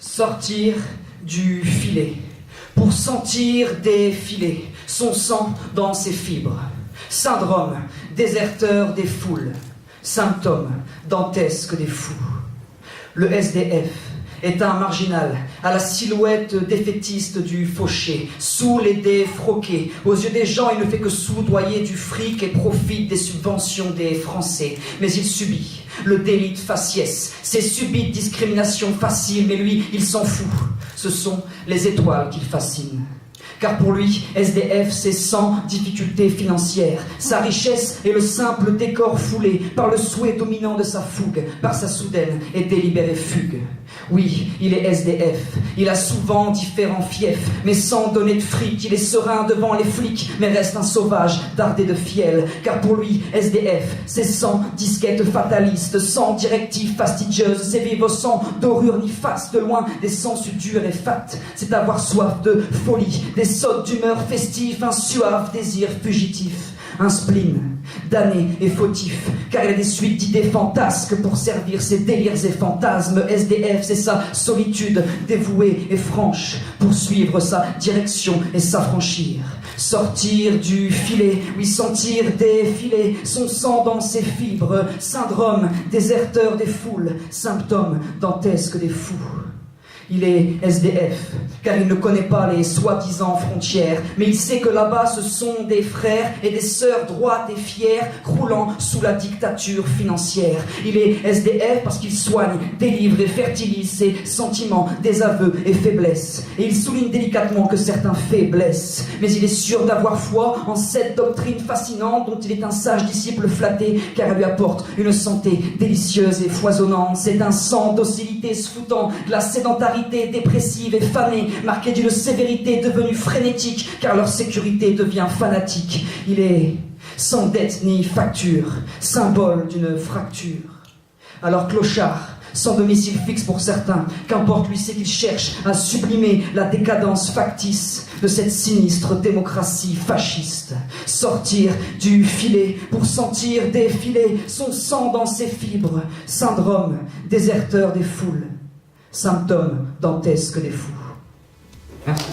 Sortir du filet, pour sentir défiler son sang dans ses fibres. Syndrome, déserteur des foules, symptôme dantesque des fous. Le SDF est un marginal à la silhouette défaitiste du fauché, sous les dés froqués. Aux yeux des gens, il ne fait que soudoyer du fric et profite des subventions des Français. Mais il subit le délit de faciès, ces subites discriminations faciles, mais lui, il s'en fout. Ce sont les étoiles qu'il fascine. Car pour lui, SDF, c'est sans difficulté financière. Sa richesse est le simple décor foulé par le souhait dominant de sa fougue, par sa soudaine et délibérée fugue. Oui, il est SDF, il a souvent différents fiefs, mais sans donner de fric. Il est serein devant les flics, mais reste un sauvage dardé de fiel. Car pour lui, SDF, c'est sans disquette fataliste, sans directive fastidieuse, c'est vivre sans dorure ni face, de loin des sens durs et fat. C'est avoir soif de folie, des sautes d'humeur festif, un suave désir fugitif, un spleen damné et fautif, car il a des suites d'idées fantasques pour servir ses délires et fantasmes. SDF, c'est sa solitude dévouée et franche, pour suivre sa direction et s'affranchir. Sortir du filet, oui, sentir défiler son sang dans ses fibres. Syndrome, déserteur des foules, symptôme dantesque des fous. Il est SDF, car il ne connaît pas les soi-disant frontières, mais il sait que là-bas ce sont des frères et des sœurs droites et fières, croulant sous la dictature financière. Il est SDF parce qu'il soigne, délivre et fertilise ses sentiments, désaveux et faiblesses. Et il souligne délicatement que certains faits blessent, mais il est sûr d'avoir foi en cette doctrine fascinante dont il est un sage disciple flatté, car elle lui apporte une santé délicieuse et foisonnante. C'est un sang docilité se foutant de la sédentarité dépressive et fanée, marquée d'une sévérité devenue frénétique, car leur sécurité devient fanatique. Il est sans dette ni facture, symbole d'une fracture. Alors clochard, sans domicile fixe pour certains, qu'importe lui, c'est qu'il cherche à sublimer la décadence factice de cette sinistre démocratie fasciste. Sortir du filet pour sentir défiler son sang dans ses fibres. Syndrome, déserteur des foules, symptôme dantesque des fous. Merci.